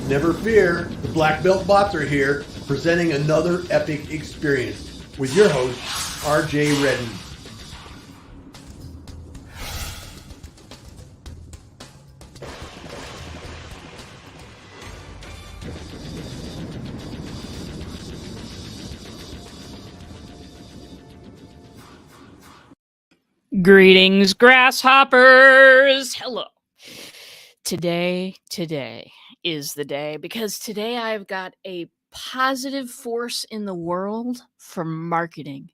Never fear, the Black Belt Bots are here, presenting another epic experience with your host, RJ Redden. Greetings, grasshoppers. Hello. Today is the day because today I've got a positive force in the world for marketing.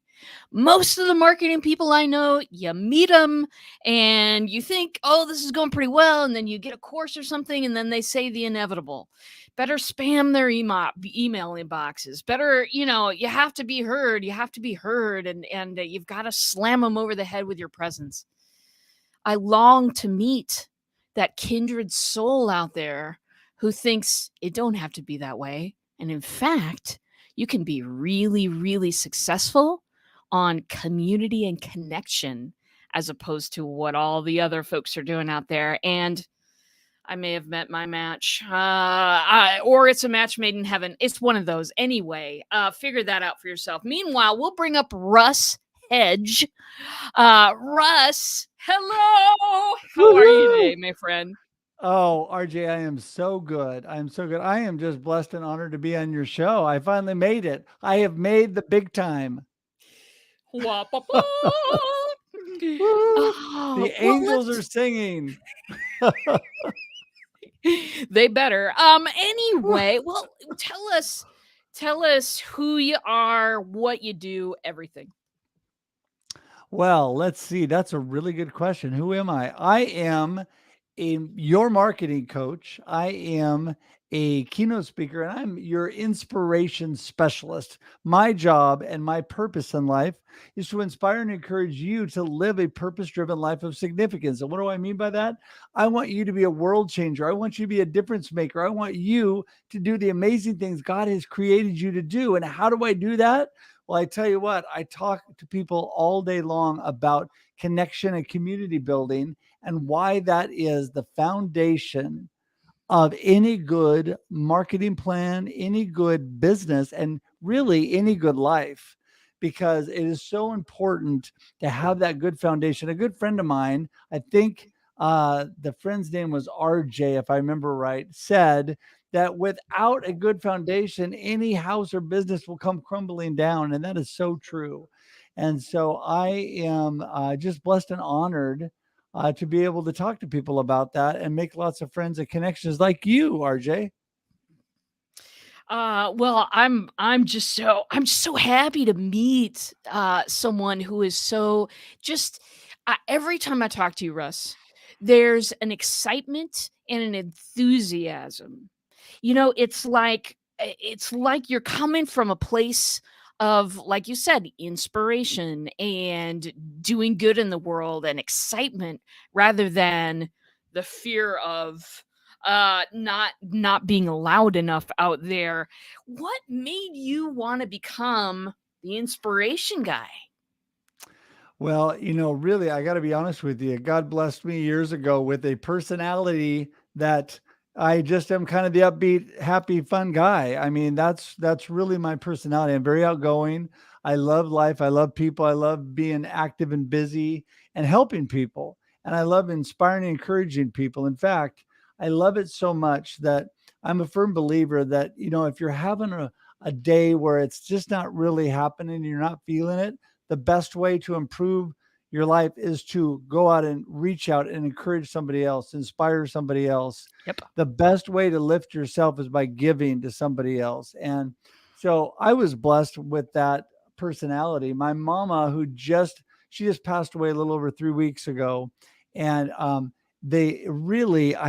Most of the marketing people I know, you meet them and you think, oh, this is going pretty well. And then you get a course or something, and then they say the inevitable. Better spam their email inboxes. Better, you have to be heard. You have to be heard. And you've got to slam them over the head with your presence. I long to meet that kindred soul out there who thinks it don't have to be that way. And in fact, you can be really, really successful on community and connection as opposed to what all the other folks are doing out there. And I may have met my match, or it's a match made in heaven. It's one of those. Anyway, figure that out for yourself. Meanwhile, we'll bring up Russ Hedge. Russ, hello. How are you today, my friend? Oh, RJ, I am so good. I am so good. I am just blessed and honored to be on your show. I finally made it. I have made the big time. The angels are singing. They better. Anyway, well, tell us who you are, what you do, everything. Well, let's see. That's a really good question. Who am I? I am your marketing coach. I am a keynote speaker, and I'm your inspiration specialist. My job and my purpose in life is to inspire and encourage you to live a purpose-driven life of significance. And what do I mean by that? I want you to be a world changer. I want you to be a difference maker. I want you to do the amazing things God has created you to do. And how do I do that? Well, I tell you what, I talk to people all day long about connection and community building and why that is the foundation of any good marketing plan, any good business, and really any good life, because it is so important to have that good foundation. A good friend of mine, I think the friend's name was RJ, if I remember right, said that without a good foundation, any house or business will come crumbling down. And that is so true. And so I am just blessed and honored to be able to talk to people about that and make lots of friends and connections like you, RJ. Well, I'm just so happy to meet someone who is so just every time I talk to you, Russ, there's an excitement and an enthusiasm. It's like you're coming from a place of, like you said, inspiration and doing good in the world and excitement rather than the fear of not being loud enough out there. What made you want to become the inspiration guy? Well, really, I got to be honest with you. God blessed me years ago with a personality that I just am kind of the upbeat, happy, fun guy. I mean, that's really my personality. I'm very outgoing. I love life. I love people. I love being active and busy and helping people. And I love inspiring and encouraging people. In fact, I love it so much that I'm a firm believer that, if you're having a day where it's just not really happening, you're not feeling it, the best way to improve your life is to go out and reach out and encourage somebody else, inspire somebody else. Yep. The best way to lift yourself is by giving to somebody else. And so I was blessed with that personality. My mama, she just passed away a little over 3 weeks ago. And I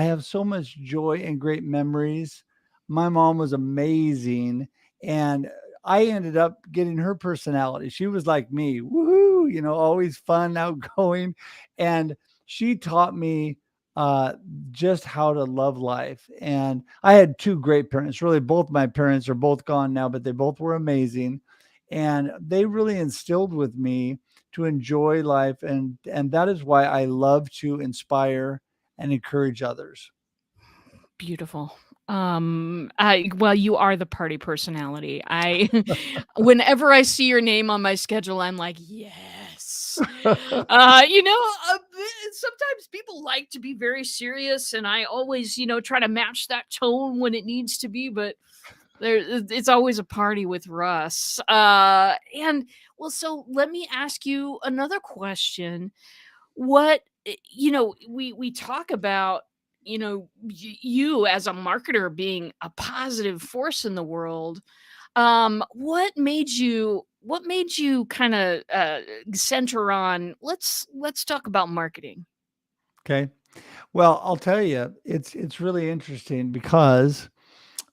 have so much joy and great memories. My mom was amazing. And I ended up getting her personality. She was like me, woohoo, always fun, outgoing. And she taught me just how to love life. And I had two great parents. Really, both my parents are both gone now, but they both were amazing. And they really instilled with me to enjoy life. And that is why I love to inspire and encourage others. Beautiful. Well, you are the party personality. Whenever I see your name on my schedule, I'm like, yes. Sometimes people like to be very serious, and I always, try to match that tone when it needs to be, but it's always a party with Russ. And well, so let me ask you another question. We talk about you as a marketer being a positive force in the world. What made you kind of center on let's talk about marketing? Okay. Well, I'll tell you, it's really interesting because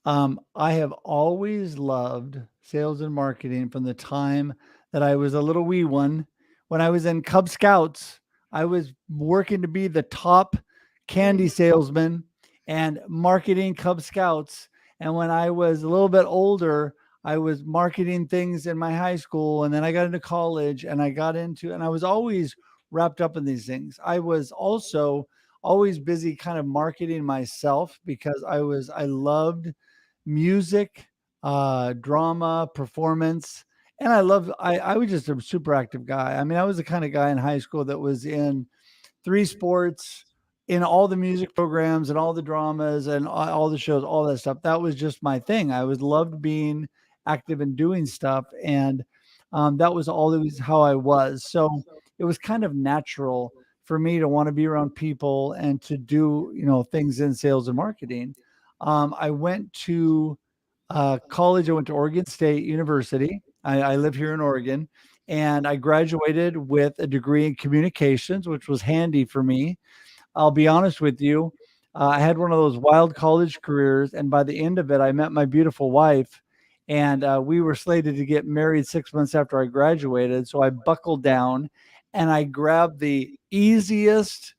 I have always loved sales and marketing from the time that I was a little wee one. When I was in Cub Scouts, I was working to be the top candy salesman and marketing Cub Scouts. And when I was a little bit older, I was marketing things in my high school. And then I got into college and and I was always wrapped up in these things. I was also always busy kind of marketing myself because I loved music, drama, performance. And I was just a super active guy. I mean, I was the kind of guy in high school that was in 3 sports, in all the music programs and all the dramas and all the shows, all that stuff. That was just my thing. I was loved being active and doing stuff. And that was always how I was. So it was kind of natural for me to want to be around people and to do, things in sales and marketing. I went to college. I went to Oregon State University. I live here in Oregon, and I graduated with a degree in communications, which was handy for me. I'll be honest with you. I had one of those wild college careers, and by the end of it, I met my beautiful wife, and we were slated to get married 6 months after I graduated. So I buckled down and I grabbed the easiest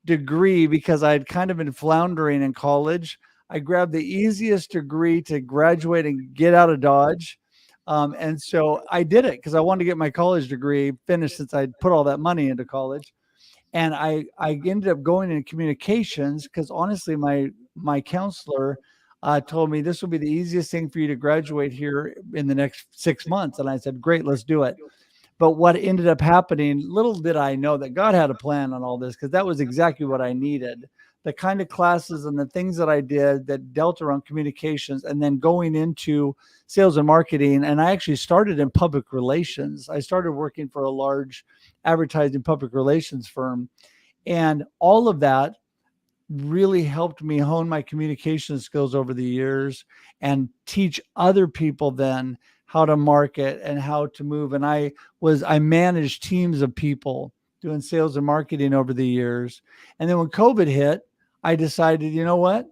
degree because I had kind of been floundering in college. I grabbed the easiest degree to graduate and get out of Dodge. And so I did it because I wanted to get my college degree finished since I'd put all that money into college. And I ended up going into communications because honestly, my counselor told me this will be the easiest thing for you to graduate here in the next 6 months. And I said, great, let's do it. But what ended up happening, little did I know that God had a plan on all this, because that was exactly what I needed. The kind of classes and the things that I did that dealt around communications and then going into sales and marketing. And I actually started in public relations. I started working for a large advertising public relations firm. And all of that really helped me hone my communication skills over the years and teach other people then how to market and how to move. And I managed teams of people doing sales and marketing over the years. And then when COVID hit, I decided, you know what?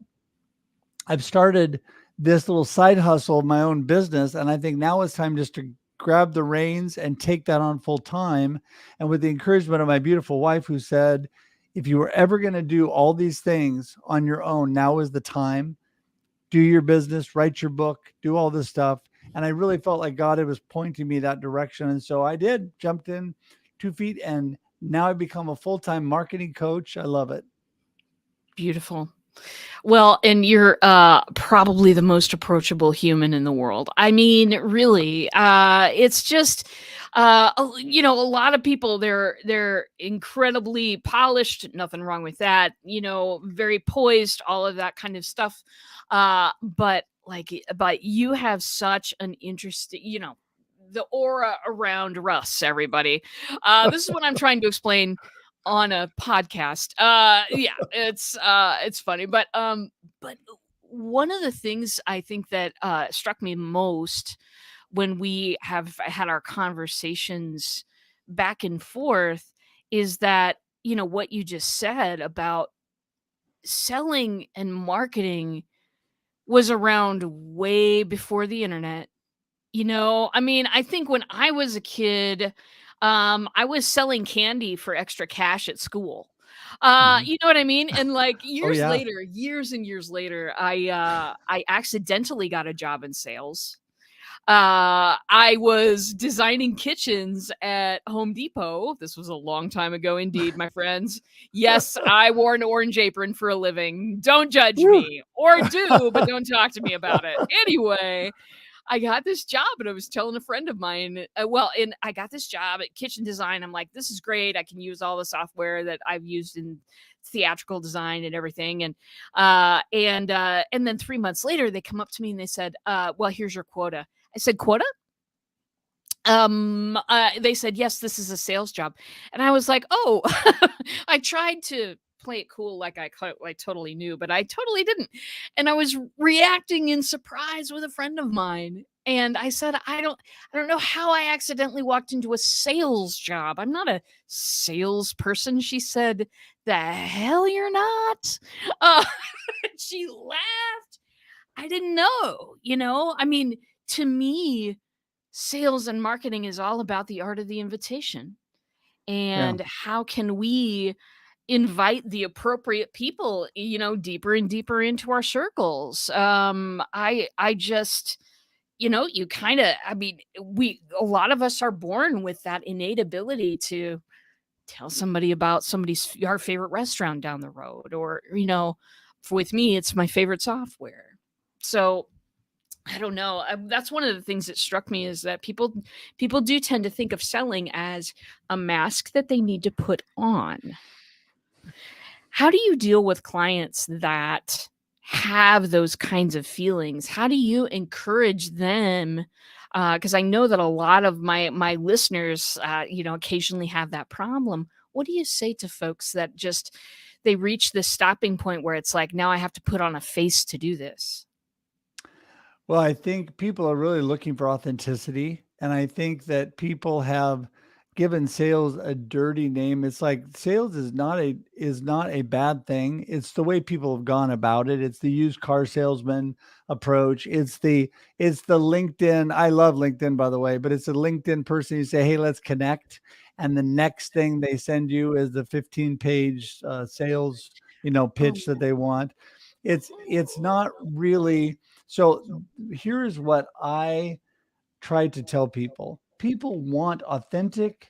I've started this little side hustle of my own business. And I think now it's time just to grab the reins and take that on full time. And with the encouragement of my beautiful wife, who said, if you were ever going to do all these things on your own, now is the time. Do your business, write your book, do all this stuff. And I really felt like God was pointing me that direction. And so I did, jumped in 2 feet, and now I've become a full-time marketing coach. I love it. Beautiful. Well, and you're probably the most approachable human in the world. I mean, really, it's just a lot of people, they're incredibly polished, nothing wrong with that, very poised, all of that kind of stuff. But you have such an interesting, the aura around Russ, everybody. This is what I'm trying to explain on a podcast. Yeah, it's funny, but one of the things I think that struck me most when we have had our conversations back and forth is that, what you just said about selling and marketing was around way before the internet. I mean, I think when I was a kid, I was selling candy for extra cash at school. Mhm. You know what I mean? And like Oh, yeah. years and years later, I accidentally got a job in sales. I was designing kitchens at Home Depot. This was a long time ago indeed, my friends. Yes, I wore an orange apron for a living. Don't judge me. Or do, but don't talk to me about it. Anyway, I got this job and I was telling a friend of mine, and I got this job at kitchen design. I'm like, this is great. I can use all the software that I've used in theatrical design and everything. And then 3 months later, they come up to me and they said, well, here's your quota. I said, quota? They said, yes, this is a sales job. And I was like, oh, I tried to play it cool like I totally knew, but I totally didn't. And I was reacting in surprise with a friend of mine. And I said, I don't know how I accidentally walked into a sales job. I'm not a salesperson. She said, the hell you're not. Uh, she laughed. I didn't know, I mean, to me, sales and marketing is all about the art of the invitation. Yeah. And how can we invite the appropriate people, deeper and deeper into our circles? I just, you kind of, I mean, a lot of us are born with that innate ability to tell somebody about our favorite restaurant down the road, or, with me, it's my favorite software. So I don't know. That's one of the things that struck me, is that people do tend to think of selling as a mask that they need to put on. How do you deal with clients that have those kinds of feelings? How do you encourage them? Because I know that a lot of my listeners, occasionally have that problem. What do you say to folks that just they reach this stopping point where it's like, now I have to put on a face to do this? Well, I think people are really looking for authenticity. And I think that people have given sales a dirty name. It's like sales is not a bad thing. It's the way people have gone about it. It's the used car salesman approach. It's the LinkedIn. I love LinkedIn, by the way, but it's a LinkedIn person. You say, hey, let's connect. And the next thing they send you is the 15-page sales, pitch that they want. It's not really. So here's what I try to tell people. People want authentic,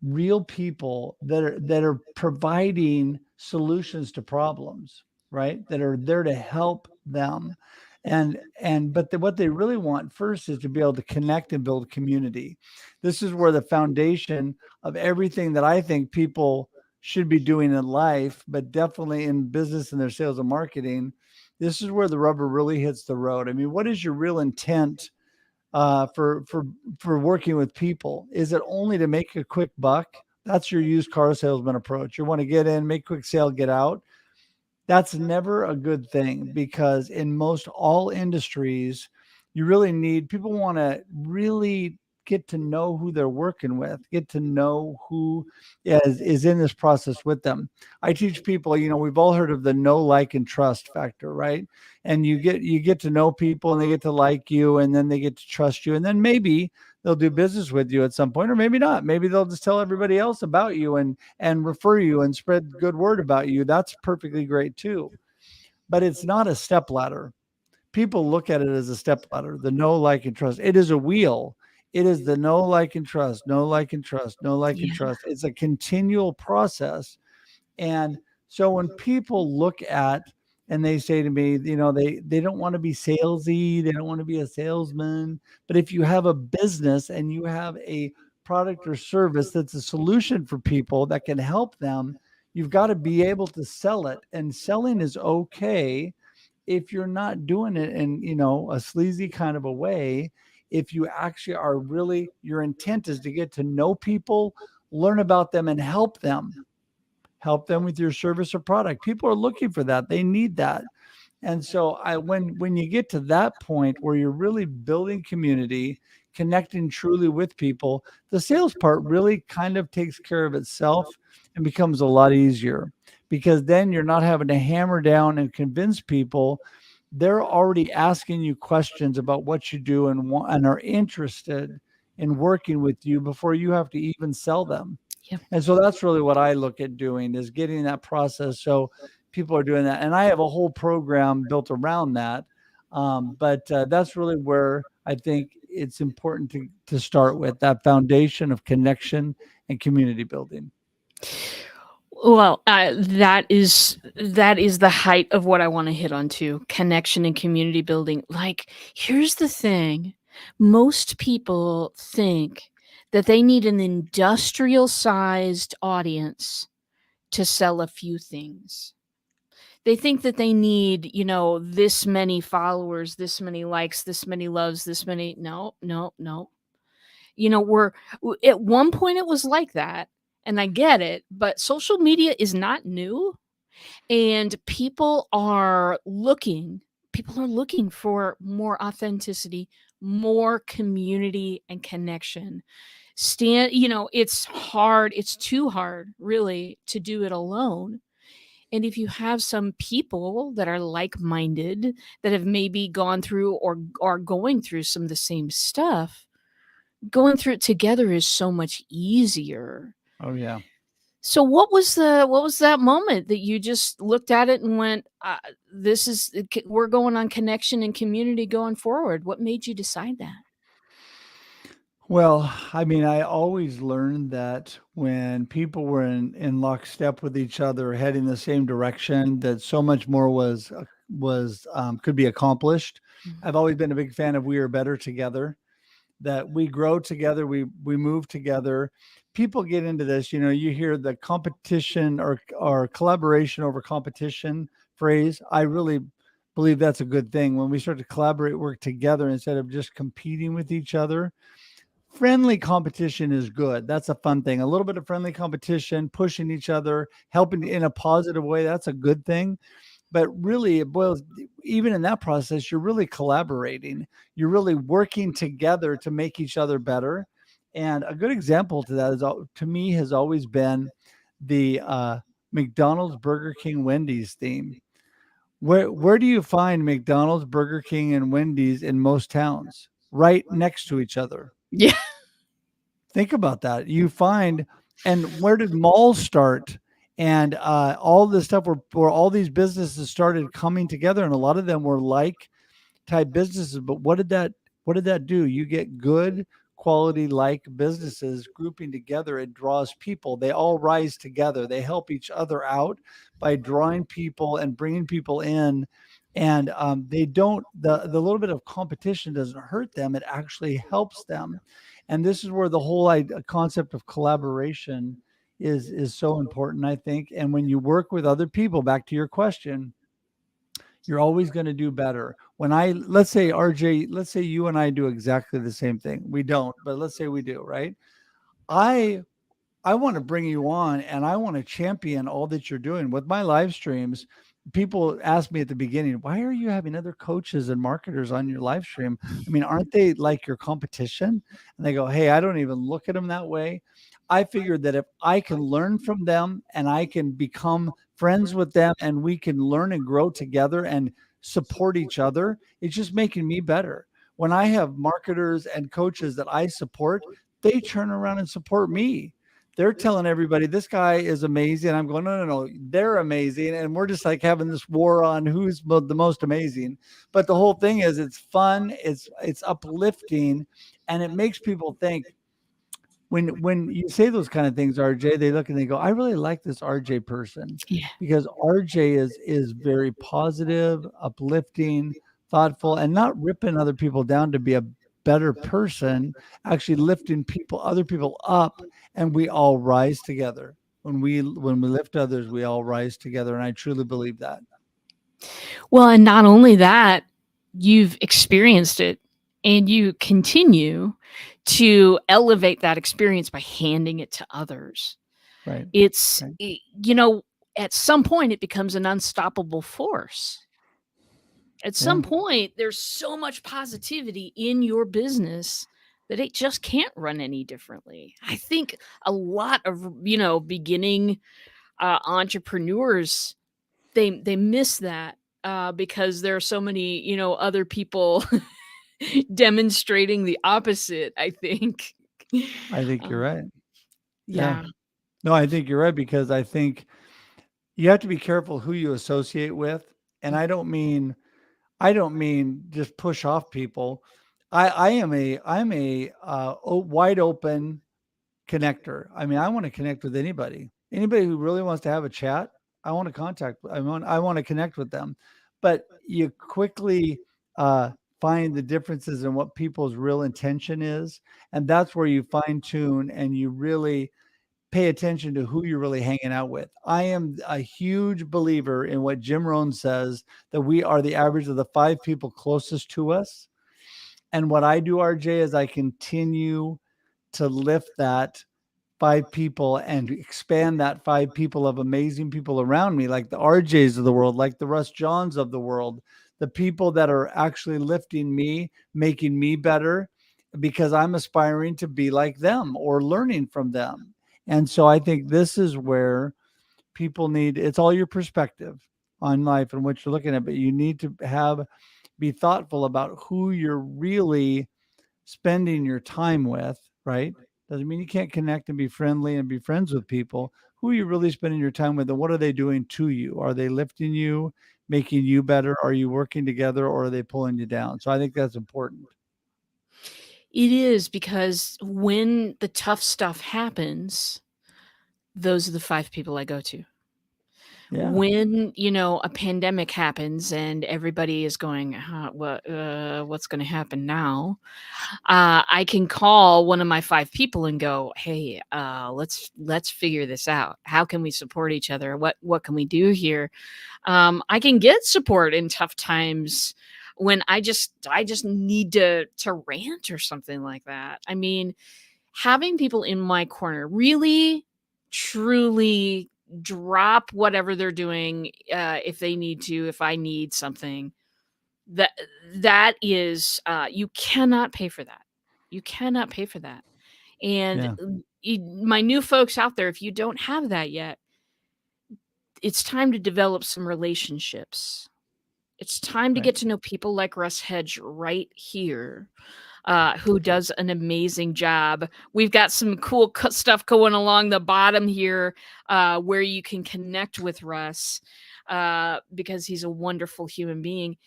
real people that are providing solutions to problems, right? That are there to help them. But what they really want first is to be able to connect and build community. This is where the foundation of everything that I think people should be doing in life, but definitely in business and their sales and marketing. This is where the rubber really hits the road. I mean, what is your real intent for working with people? Is it only to make a quick buck? That's your used car salesman approach. You want to get in, make a quick sale, get out. That's never a good thing, because in most all industries, you really need people want to really get to know who they're working with, get to know who is in this process with them. I teach people, we've all heard of the know, like, and trust factor, right? And you get to know people and they get to like you, and then they get to trust you, and then maybe they'll do business with you at some point, or maybe not. Maybe they'll just tell everybody else about you and refer you and spread good word about you. That's perfectly great too. But it's not a step ladder. People look at it as a step ladder, the know, like, and trust. It is a wheel. It is the know, like, and trust, know, like, and trust, know, like, and Yeah. trust. It's a continual process. And so when people look at and they say to me, they don't want to be salesy, they don't want to be a salesman. But if you have a business and you have a product or service that's a solution for people that can help them, you've got to be able to sell it. And selling is okay if you're not doing it in, a sleazy kind of a way. If you actually are really, your intent is to get to know people, learn about them, and help them with your service or product. People are looking for that. They need that. And so when you get to that point where you're really building community, connecting truly with people, the sales part really kind of takes care of itself and becomes a lot easier, because then you're not having to hammer down and convince people. They're already asking you questions about what you do and are interested in working with you before you have to even sell them. Yeah. And so that's really what I look at doing, is getting that process. So people are doing that. And I have a whole program built around that. But that's really where I think it's important to start with that foundation of connection and community building. Well, that is the height of what I want to hit on too. Connection and community building. Like, here's the thing. Most people think that they need an industrial sized audience to sell a few things. They think that they need, this many followers, this many likes, this many loves, this many. No, no, no. At one point it was like that, and I get it, but social media is not new, and people are looking for more authenticity, more community and connection. It's hard, it's too hard really to do it alone. And if you have some people that are like-minded, that have maybe gone through or are going through some of the same stuff, going through it together is so much easier. Oh yeah. So what was that moment that you just looked at it and went, we're going on connection and community going forward? What made you decide that? Well, I mean, I always learned that when people were in lockstep with each other, heading the same direction, that so much more was could be accomplished. I've always been a big fan of we are better together, that we grow together, we move together. People get into this, you hear the competition or collaboration over competition phrase. I really believe that's a good thing when we start to collaborate, work together instead of just competing with each other. Friendly competition is good. That's a fun thing. A little bit of friendly competition, pushing each other, helping in a positive way. That's a good thing. But really, it boils, even in that process, you're really collaborating. You're really working together to make each other better. And a good example to that to me, has always been the McDonald's, Burger King, Wendy's theme. Where do you find McDonald's, Burger King, and Wendy's in most towns? Right next to each other. Yeah. Think about that. You find, and where did malls start? And all this stuff where all these businesses started coming together, and a lot of them were like type businesses. But what did that do? You get good quality like businesses grouping together. It draws people. They all rise together. They help each other out by drawing people and bringing people in. And they don't, the little bit of competition doesn't hurt them. It actually helps them. And this is where the whole concept of collaboration is so important, I think. And when you work with other people, back to your question, you're always going to do better. Let's say RJ, let's say you and I do exactly the same thing. We don't, but let's say we do, right? I want to bring you on, and I want to champion all that you're doing with my live streams. People ask me at the beginning, why are you having other coaches and marketers on your live stream? I mean, aren't they like your competition? And they go, hey, I don't even look at them that way. I figured that if I can learn from them and I can become friends with them and we can learn and grow together and support each other, it's just making me better. When I have marketers and coaches that I support, they turn around and support me. They're telling everybody this guy is amazing. I'm going, no, they're amazing. And we're just like having this war on who's the most amazing. But the whole thing is it's fun, it's uplifting, and it makes people think. When you say those kind of things, RJ, they look and they go, I really like this RJ person. Yeah. Because RJ is very positive, uplifting, thoughtful, and not ripping other people down to be a better person, actually lifting other people up, and we all rise together. When we lift others, we all rise together. And I truly believe that. Well, and not only that, you've experienced it and you continue to elevate that experience by handing it to others. Right. It's, at some point it becomes an unstoppable force. At some point, there's so much positivity in your business that it just can't run any differently. I think a lot of, beginning entrepreneurs, they miss that because there are so many, other people demonstrating the opposite, I think. I think you're right. Yeah. No, I think you're right, because I think you have to be careful who you associate with. And I don't mean just push off people. I'm a wide open connector. I mean, I want to connect with anybody who really wants to have a chat. I want to connect with them, but you quickly find the differences in what people's real intention is. And that's where you fine tune and you really pay attention to who you're really hanging out with. I am a huge believer in what Jim Rohn says, that we are the average of the 5 people closest to us. And what I do, RJ, is I continue to lift that 5 people and expand that 5 people of amazing people around me, like the RJs of the world, like the Russ Johns of the world, the people that are actually lifting me, making me better, because I'm aspiring to be like them or learning from them. And so I think this is where people need, it's all your perspective on life and what you're looking at, but you need to be thoughtful about who you're really spending your time with, right? Doesn't mean you can't connect and be friendly and be friends with people. Who are you really spending your time with, and what are they doing to you? Are they lifting you, making you better? Are you working together, or are they pulling you down? So I think that's important. It is, because when the tough stuff happens, those are the 5 people I go to. Yeah. When, a pandemic happens and everybody is going, what's going to happen now? I can call one of my 5 people and go, hey, let's figure this out. How can we support each other? What can we do here? I can get support in tough times when I just need to rant or something like that. I mean, having people in my corner, really, truly drop whatever they're doing, if they need to, if I need something, that is, you cannot pay for that. You cannot pay for that. And Yeah. my new folks out there, if you don't have that yet, it's time to develop some relationships. It's time to Right. get to know people like Russ Hedge right here, who does an amazing job. We've got some cool stuff going along the bottom here, where you can connect with Russ, because he's a wonderful human being.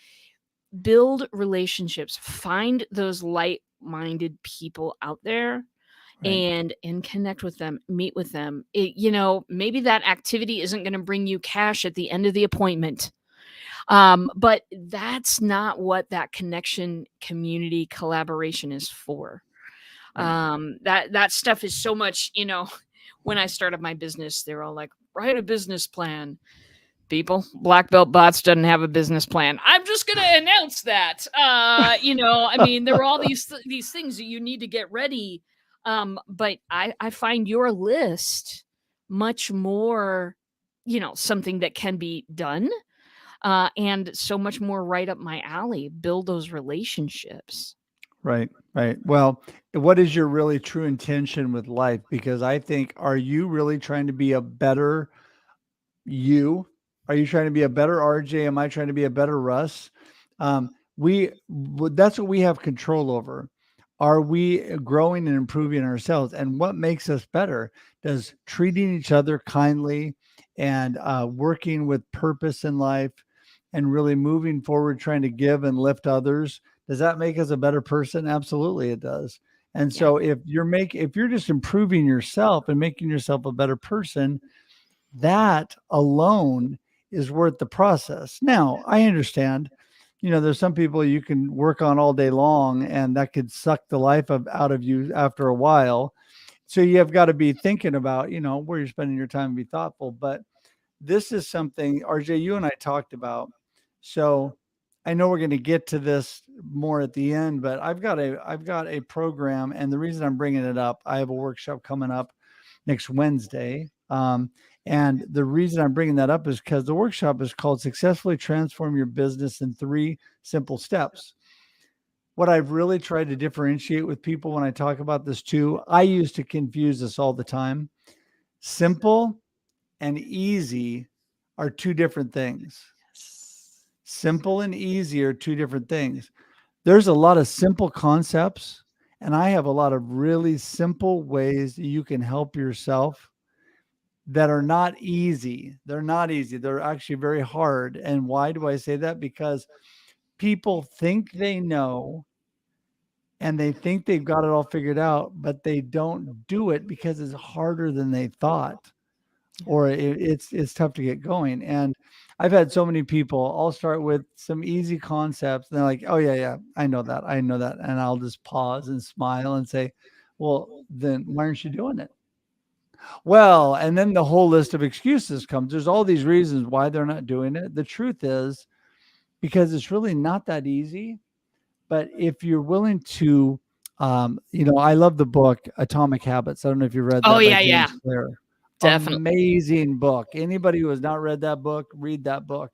Build relationships. Find those like-minded people out there, Right. and connect with them, meet with them. Maybe that activity isn't going to bring you cash at the end of the appointment. But that's not what that connection, community, collaboration is for. Right. That stuff is so much, when I started my business, they're all like, write a business plan. People, Black Belt Bots doesn't have a business plan. I'm just going to announce that. I mean, there are all these things that you need to get ready. But I find your list much more, something that can be done, and so much more right up my alley. Build those relationships. Right. Right. Well, what is your really true intention with life? Because I think, are you really trying to be a better you? Are you trying to be a better RJ? Am I trying to be a better Russ? That's what we have control over. Are we growing and improving ourselves? And what makes us better? Does treating each other kindly and working with purpose in life and really moving forward, trying to give and lift others, does that make us a better person? Absolutely, it does. And Yeah. so if you're just improving yourself and making yourself a better person, that alone is worth the process. Now, I understand, there's some people you can work on all day long and that could suck the life out of you after a while. So you have got to be thinking about, where you're spending your time and be thoughtful. But this is something, RJ, you and I talked about. So I know we're going to get to this more at the end, but I've got a program, and the reason I'm bringing it up, I have a workshop coming up next Wednesday. And the reason I'm bringing that up is because the workshop is called Successfully Transform Your Business in 3 Simple Steps. What I've really tried to differentiate with people when I talk about this too, I used to confuse this all the time. Simple and easy are 2 different things. Simple and easy are 2 different things. There's a lot of simple concepts, and I have a lot of really simple ways that you can help yourself that are not easy. They're not easy. They're actually very hard. And why do I say that? Because people think they know and they think they've got it all figured out, but they don't do it because it's harder than they thought, or it's tough to get going. And I've had so many people, I'll start with some easy concepts and they're like, oh yeah, I know that. And I'll just pause and smile and say, well, then why aren't you doing it? Well, and then the whole list of excuses comes. There's all these reasons why they're not doing it. The truth is, because it's really not that easy. But if you're willing to, I love the book Atomic Habits. I don't know if you read Oh that by yeah, yeah, James Clear. definitely. Amazing book. Anybody who has not read that book, read that book.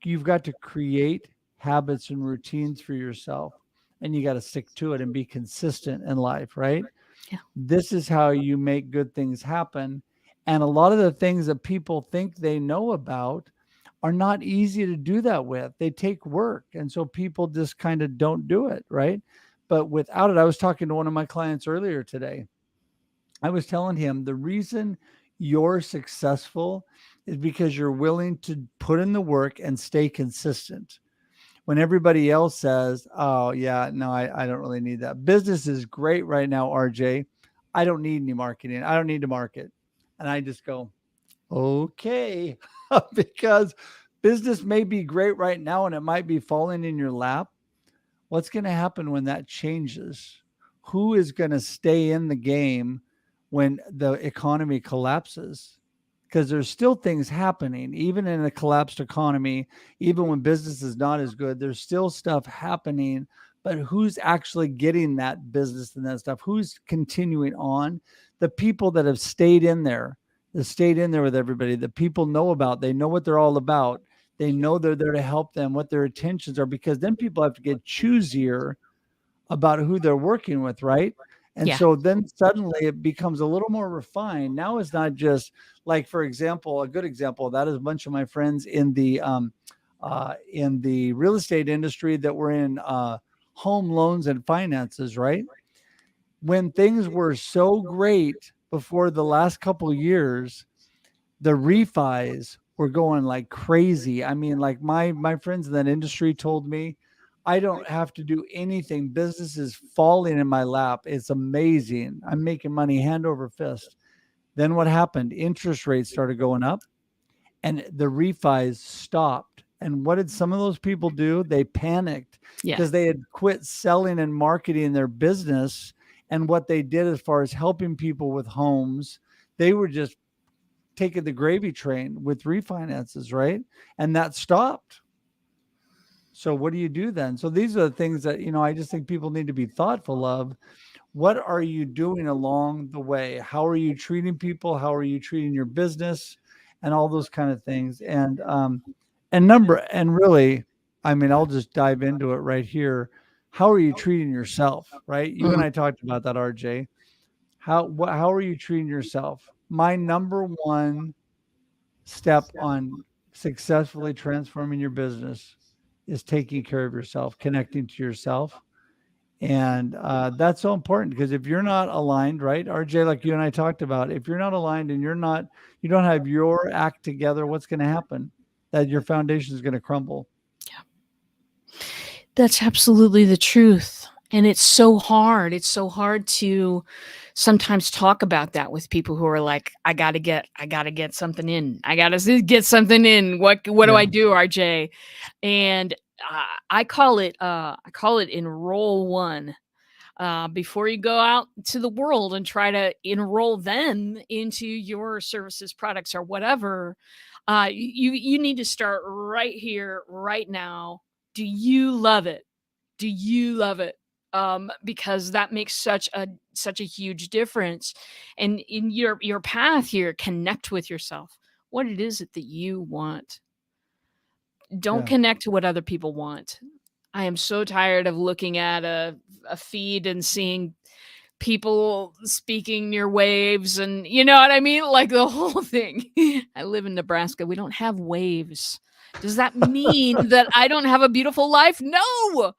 You've got to create habits and routines for yourself, and you got to stick to it and be consistent in life, right? Yeah. This is how you make good things happen. And a lot of the things that people think they know about are not easy to do that with. They take work. And so people just kind of don't do it, right? But without it, I was talking to one of my clients earlier today. I was telling him the reason you're successful is because you're willing to put in the work and stay consistent. When everybody else says, oh, yeah, no, I don't really need that. Business is great right now, RJ. I don't need any marketing. I don't need to market. And I just go, okay, because business may be great right now and it might be falling in your lap. What's going to happen when that changes? Who is going to stay in the game when the economy collapses? Because there's still things happening, even in a collapsed economy, even when business is not as good, there's still stuff happening. But who's actually getting that business and that stuff? Who's continuing on? The people that have stayed in there, that stayed in there with everybody, that people know about, they know what they're all about. They know they're there to help them, what their intentions are, because then people have to get choosier about who they're working with, right? And Yeah. so then suddenly it becomes a little more refined. Now it's not just like, for example, a good example of that is a bunch of my friends in the real estate industry that were in home loans and finances, right? When things were so great before the last couple of years, the refis were going like crazy. I mean, like my friends in that industry told me, I don't have to do anything. Business is falling in my lap. It's amazing. I'm making money hand over fist. Then what happened? Interest rates started going up and the refis stopped. And what did some of those people do? They panicked Yeah. because they had quit selling and marketing their business. And what they did as far as helping people with homes, they were just taking the gravy train with refinances, right? And that stopped. So what do you do then? So these are the things that, I just think people need to be thoughtful of. What are you doing along the way? How are you treating people? How are you treating your business and all those kind of things? And really, I mean, I'll just dive into it right here. How are you treating yourself, right? You and Mm. I talked about that, RJ. How are you treating yourself? My number one step on successfully transforming your business is taking care of yourself, connecting to yourself. And that's so important because if you're not aligned, right, RJ, like you and I talked about, if you're not aligned and you don't have your act together, what's going to happen? That your foundation is going to crumble. That's absolutely the truth. And it's so hard. It's so hard to sometimes talk about that with people who are like, I gotta get something in. I gotta get something in. What do Yeah. I do, RJ? And I call it enroll one. Before you go out to the world and try to enroll them into your services, products, or whatever, you need to start right here, right now. Do you love it? Do you love it? Because that makes such a huge difference. And in your path here, connect with yourself. What it is that you want. Don't Yeah. connect to what other people want. I am so tired of looking at a feed and seeing people speaking near waves, and you know what I mean? Like the whole thing. I live in Nebraska. We don't have waves. Does that mean that I don't have a beautiful life? No.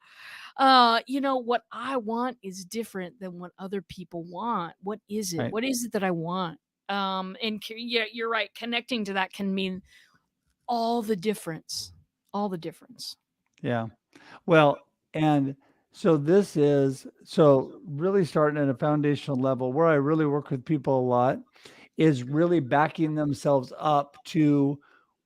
What I want is different than what other people want. What is it? Right. What is it that I want? Yeah, you're right. Connecting to that can mean all the difference. All the difference. Yeah. Well, and So really starting at a foundational level where I really work with people a lot is really backing themselves up to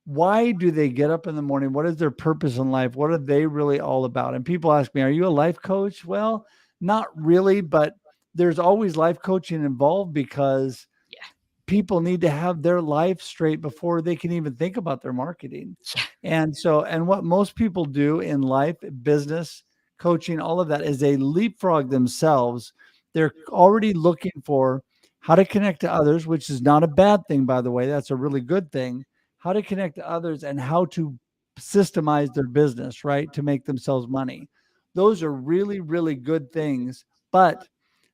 why do they get up in the morning? What is their purpose in life? What are they really all about? And people ask me, are you a life coach? Well, not really, but there's always life coaching involved because Yeah. people need to have their life straight before they can even think about their marketing. Yeah. And what most people do in life, business, coaching, all of that is they leapfrog themselves. They're already looking for how to connect to others, which is not a bad thing, by the way. That's a really good thing. How to connect to others and how to systemize their business, right? To make themselves money. Those are really, really good things, but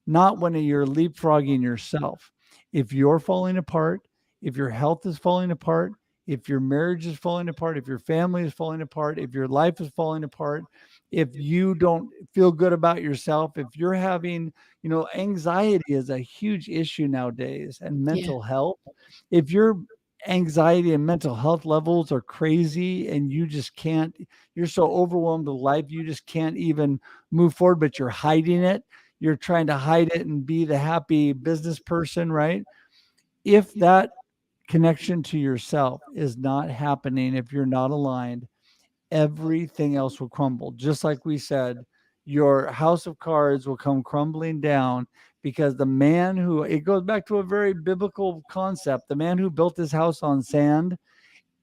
not when you're leapfrogging yourself. If you're falling apart, if your health is falling apart, if your marriage is falling apart, if your family is falling apart, if your life is falling apart, if you don't feel good about yourself, if you're having, anxiety is a huge issue nowadays and Yeah. mental health. If your anxiety and mental health levels are crazy and you just can't, you're so overwhelmed with life, you just can't even move forward, but you're hiding it. You're trying to hide it and be the happy business person, right? If that connection to yourself is not happening, if you're not aligned, everything else will crumble. Just like we said, your house of cards will come crumbling down because the man who, it goes back to a very biblical concept, the man who built his house on sand,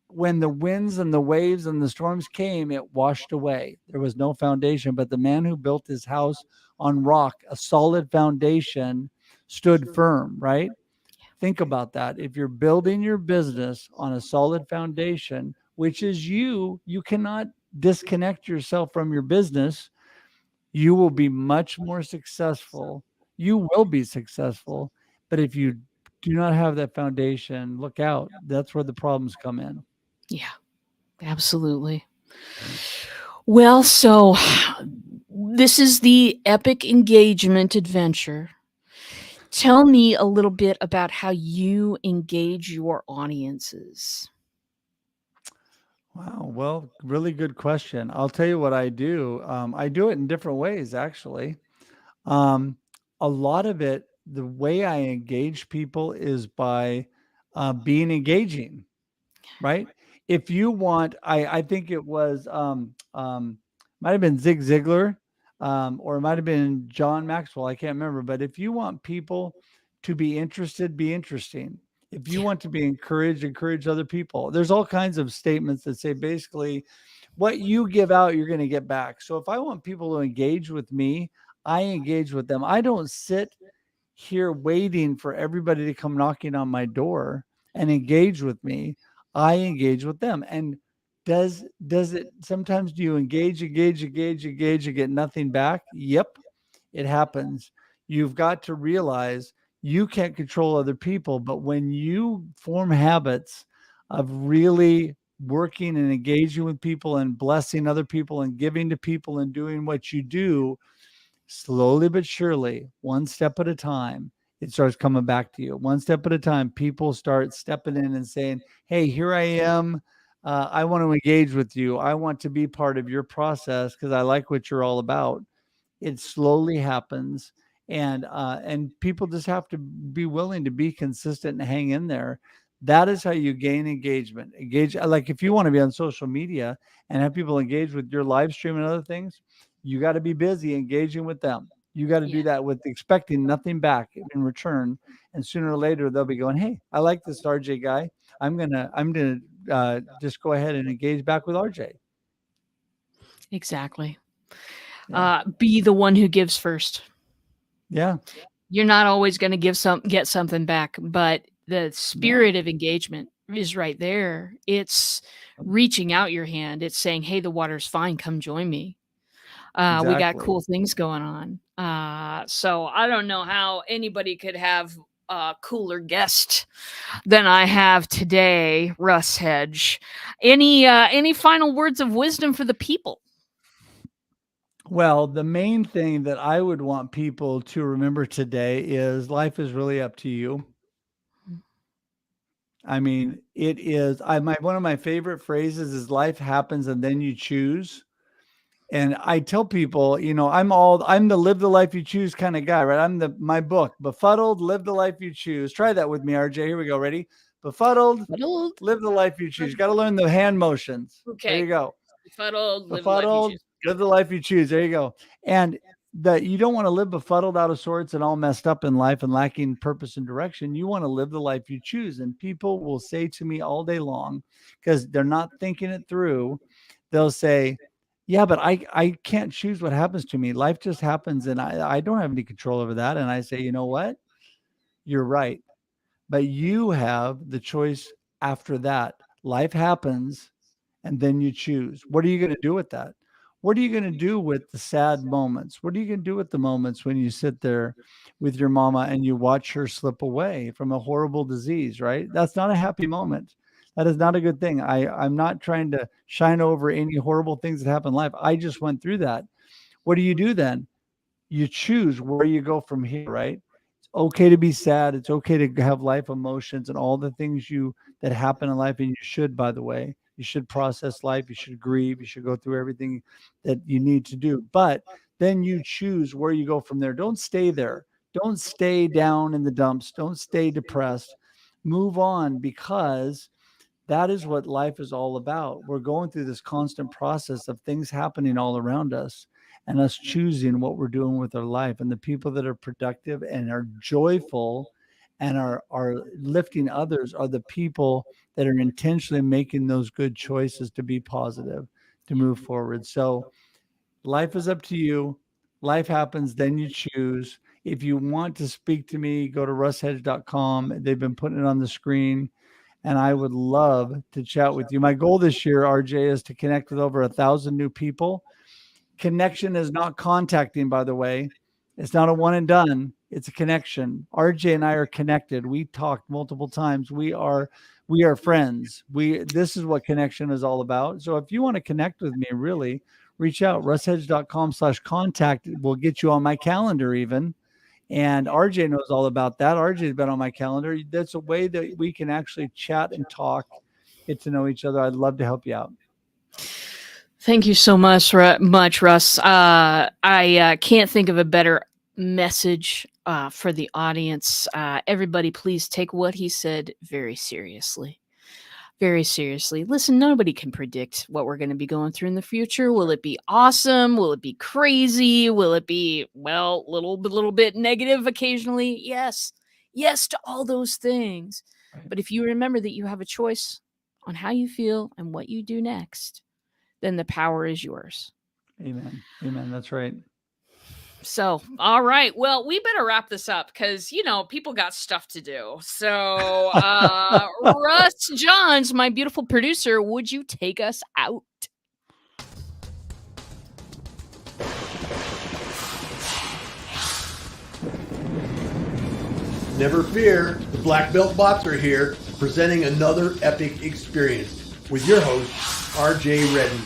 when the winds and the waves and the storms came, it washed away. There was no foundation. But the man who built his house on rock, a solid foundation, stood firm, right? Think about that. If you're building your business on a solid foundation, which is you cannot disconnect yourself from your business. You will be much more successful. You will be successful. But if you do not have that foundation, look out. That's where the problems come in. Yeah. Absolutely. Well, so this is the epic engagement adventure. Tell me a little bit about how you engage your audiences. Wow. Well, really good question. I'll tell you what I do. I do it in different ways, actually. Um, a lot of it, the way I engage people is by being engaging, right? If you want, I think it was might have been Zig Ziglar, or it might have been John Maxwell. I can't remember. But if you want people to be interested, be interesting. If you Yeah. want to be encouraged, encourage other people. There's all kinds of statements that say basically what you give out, you're going to get back. So if I want people to engage with me, I engage with them. I don't sit here waiting for everybody to come knocking on my door and engage with me. I engage with them. And does it sometimes do you engage and get nothing back? Yep, it happens. You've got to realize you can't control other people, but when you form habits of really working and engaging with people and blessing other people and giving to people and doing what you do, slowly but surely, one step at a time, it starts coming back to you. One step at a time, people start stepping in and saying, hey, here I am. I want to engage with you. I want to be part of your process because I like what you're all about. It slowly happens, and people just have to be willing to be consistent and hang in there. That is how you gain engagement. Engage, like if you want to be on social media and have people engage with your live stream and other things, you got to be busy engaging with them. You got to Yeah. do that with expecting nothing back in return, and sooner or later they'll be going, hey, I like this RJ guy. I'm gonna just go ahead and engage back with RJ. Exactly. Yeah, Be the one who gives first. yeah, You're not always going to get something back, but the no, spirit of engagement is right there. It's reaching out your hand. It's saying, "Hey, the water's fine. Come join me. We got exactly. cool things going on." So I don't know how anybody could have a cooler guest than I have today, Russ Hedge. Any final words of wisdom for the people? Well, the main thing that I would want people to remember today is life is really up to you. I mean, it is. One of my favorite phrases is life happens and then you choose. And I tell people, I'm the live the life you choose kind of guy, right? My book, Befuddled, Live the Life You Choose. Try that with me, RJ. Here we go. Ready? Befuddled, Befuddled. live the life you choose. You got to learn the hand motions. Okay. There you go. Befuddled, live the life you Befuddled, choose. live the life you choose. There you go. And that you don't want to live befuddled, out of sorts, and all messed up in life and lacking purpose and direction. You want to live the life you choose. And people will say to me all day long, because they're not thinking it through, they'll say, yeah, but I can't choose what happens to me. Life just happens, and I don't have any control over that. And I say, you know what? You're right. But you have the choice after that. Life happens, and then you choose. What are you going to do with that? What are you going to do with the sad moments? What are you going to do with the moments when you sit there with your mama and you watch her slip away from a horrible disease, right? That's not a happy moment. That is not a good thing. I'm not trying to shine over any horrible things that happen in life. I just went through that. What do you do then? You choose where you go from here, right? It's okay to be sad. It's okay to have life emotions and all the things that happen in life. And you should, by the way, you should process life. You should grieve. You should go through everything that you need to do. But then you choose where you go from there. Don't stay there. Don't stay down in the dumps. Don't stay depressed. Move on, because that is what life is all about. We're going through this constant process of things happening all around us and us choosing what we're doing with our life. And the people that are productive and are joyful and are lifting others are the people that are intentionally making those good choices to be positive, to move forward. So life is up to you. Life happens, then you choose. If you want to speak to me, go to russhedge.com. They've been putting it on the screen. And I would love to chat with you. My goal this year, RJ, is to connect with over 1,000 new people. Connection is not contacting, by the way. It's not a one and done. It's a connection. RJ and I are connected. We talked multiple times. We are friends. This is what connection is all about. So if you want to connect with me, really, reach out. russhedge.com/contact will get you on my calendar even. And RJ knows all about that. RJ's been on my calendar. That's a way that we can actually chat and talk, get to know each other. I'd love to help you out. Thank you so much, Russ. I can't think of a better message for the audience. Everybody, please take what he said very seriously. Very seriously. Listen, nobody can predict what we're going to be going through in the future. Will it be awesome? Will it be crazy? Will it be, well, little bit negative occasionally? Yes. Yes to all those things. Right. But if you remember that you have a choice on how you feel and what you do next, then the power is yours. Amen. Amen. That's right. So, all right. Well, we better wrap this up because, people got stuff to do. So, Russ Johns, my beautiful producer, would you take us out? Never fear, the Black Belt Bots are here, presenting another epic experience with your host, RJ Redden.